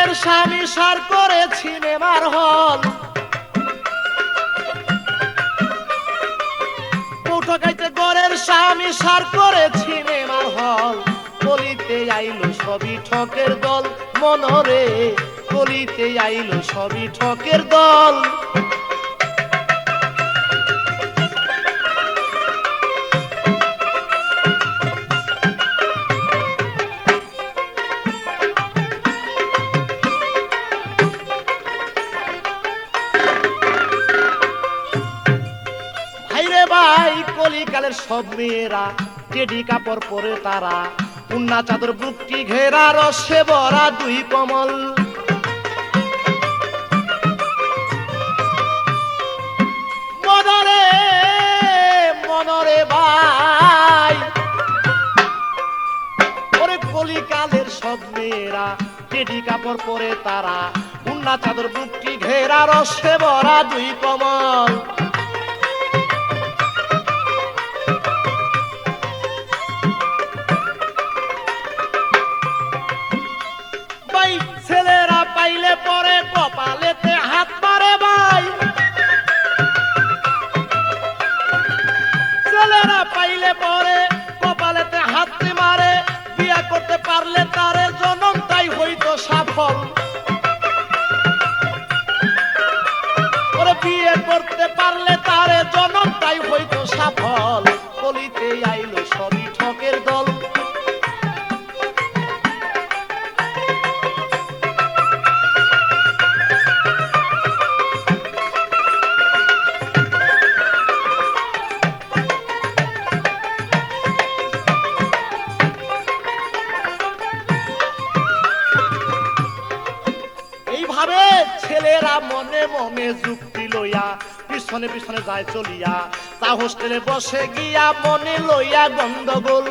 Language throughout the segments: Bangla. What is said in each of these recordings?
কালের স্বামী সার করে সিনেমার হল, ঠকাইতে গরের স্বামী সার করে সিনেমার হল, কলিতে আইলো সবই ঠকের দল মনরে, কলিতে আইলো সবই ঠকের দল। ভাই কলিকালের সব মেয়েরা টেডি কাপড় পরে তারা, উন্না চাদর বুকটি ঘেরা রসে ভরা দুই কমল, মনরে মনরে ভাই ওরে কলিকালের সব মেয়েরা টেডি কাপড় পরে তারা, উন্না চাদর বুকটি ঘেরা রসে ভরা দুই কমল। ছেলেরা পাইলে পরে কপালেতে হাত মারে ভাই, ছেলেরা পাইলে পরে কপালেতে হাত মারে, বিয়া করতে পারলে তারে জনম তাই হইতো সফল, ওরে বিয়ে করতে পারলে তারে জনম তাই হইতো সফল, কলিতে আইলো সবই ঠকের দল। ছেলেরা মনে মনে যুক্তি লইয়া পিছনে পিছনে যায় চলিয়া, তা হোস্টেলে বসে গিয়া মনে লইয়া গন্ডগোল,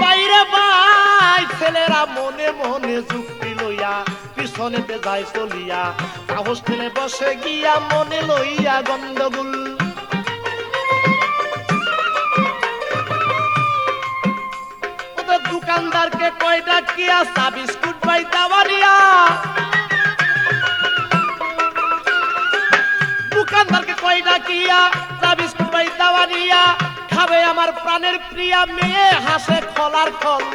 বাইরে ভাই ছেলেরা মনে মনে যুক্তি লইয়া পিছনেতে যায় চলিয়া, তা হোস্টেলে বসে গিয়া মনে লইয়া গন্ডগোল। দোকানদারকে কয়টা কিয়া চা বিস্কুট পাই দাওয়ারিয়া, দোকানদারকে কয়টা কিয়া চা বিস্কুট পাই দাওয়ারিয়া, খাবে আমার প্রাণের প্রিয়া মেয়ে হাসে খলার খল,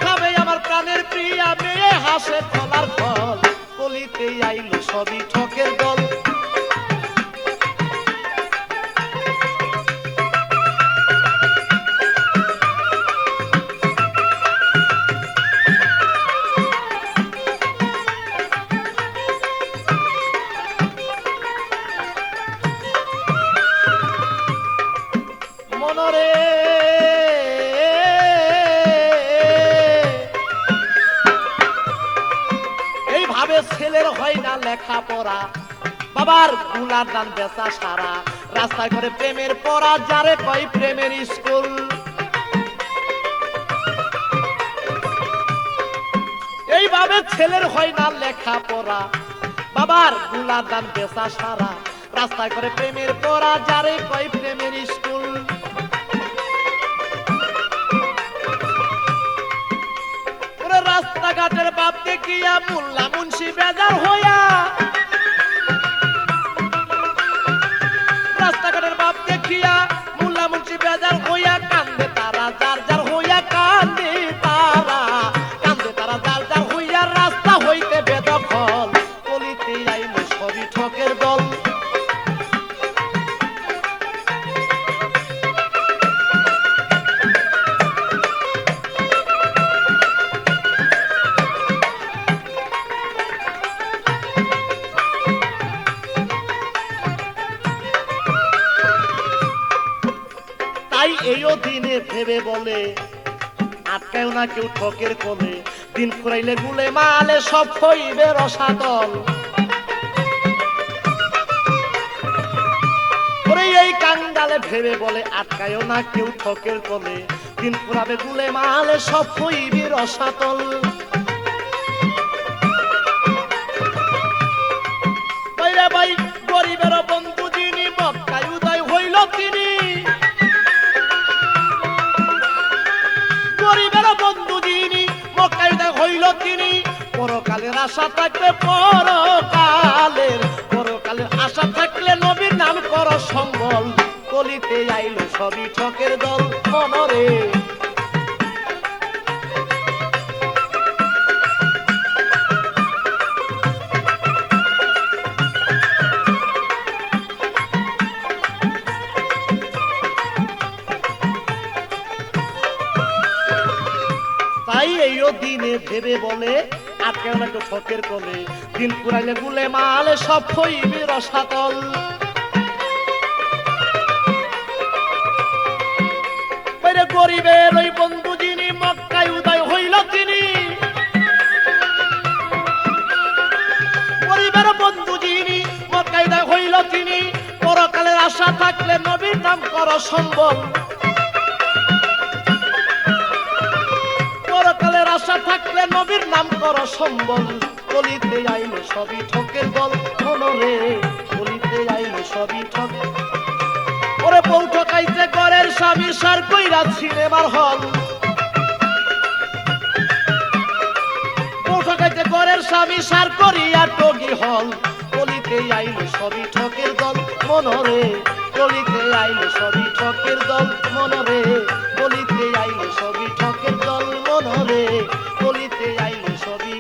খাবে আমার প্রাণের প্রিয়া মেয়ে হাসে খলার খল, কলিতে আইলো সবই ঠকের দল। মনরে এইভাবে ছেলের হয় না লেখাপড়া, বাবার গুলার দান বেচা সারা, রাস্তায় করে প্রেমের পড়া যারে কয় প্রেমের স্কুল, এইভাবে ছেলের হয় না লেখাপড়া, বাবার গুলার দান বেচা সারা, রাস্তায় করে প্রেমের পড়া যারে কয় প্রেমের স্কুল। রাস্তাঘাটের বাপ দেখিয়া মোল্লা মুন্সি বেজার হইয়া, রাস্তাঘাটের বাপ দেখিয়া মোল্লা মুন্সি বেজার হইয়া, কান্দে তারা যার যার হইয়া, কান্দে তারা যার যার হইয়া, রাস্তা হইতে বেদখল, কলিতে আইলো সবই ঠকের দল। তাই এইও দিনে ভেবে বলে আটকায় না কেউ ঠকের কোলে, দিন ফুরাইলে গুলে মালে সব হইবে রসাতল, ওরে এই কাঙ্গালে ভেবে বলে আটকায় না কেউ ঠকের কোলে, দিন ফুরাবে গুলে মালে সব হইবে রসাতল। ভাই গরিবের বন্ধু যিনি মক্কায় উদয় হইল তিনি, পরকালের আশা থাকলে পরকালের আশা থাকলে নবীর নাম করো সম্বল কলিতে আইলো সবই ঠকের দল মনরে তাই এইও দিনে ভেবে বলে আজকে একটু ঠকের কোলে দিন পুরাইলে গুলে মালে সব হইবে রসাতল গরিবের ওই বন্ধু যিনি মক্কায় উদয় হইল তিনি গরিবের বন্ধু যিনি মক্কায় উদয় হইল তিনি পরকালের আশা থাকলে নবীর নাম করো সম্বল পরকালের আশা থাকলে নবীর নাম করো সম্বল কলিতে আইলো সবই ঠকের দল মনরে কলিতে আইলো সবই ঠকের ওরে বউ ঠকাইছে ঘরের স্বামী সার কইরা সিনেমার হল বউ ঠকাইছে ঘরের স্বামী সার করিয়া টগি হল কলিতে আইলো সবই ঠকের দল মনরে কলিতে আইলো সবই ঠকের দল মনরে কলিতে আইলো সবই ঠকের দল মনরে কলিতে আইলো সবই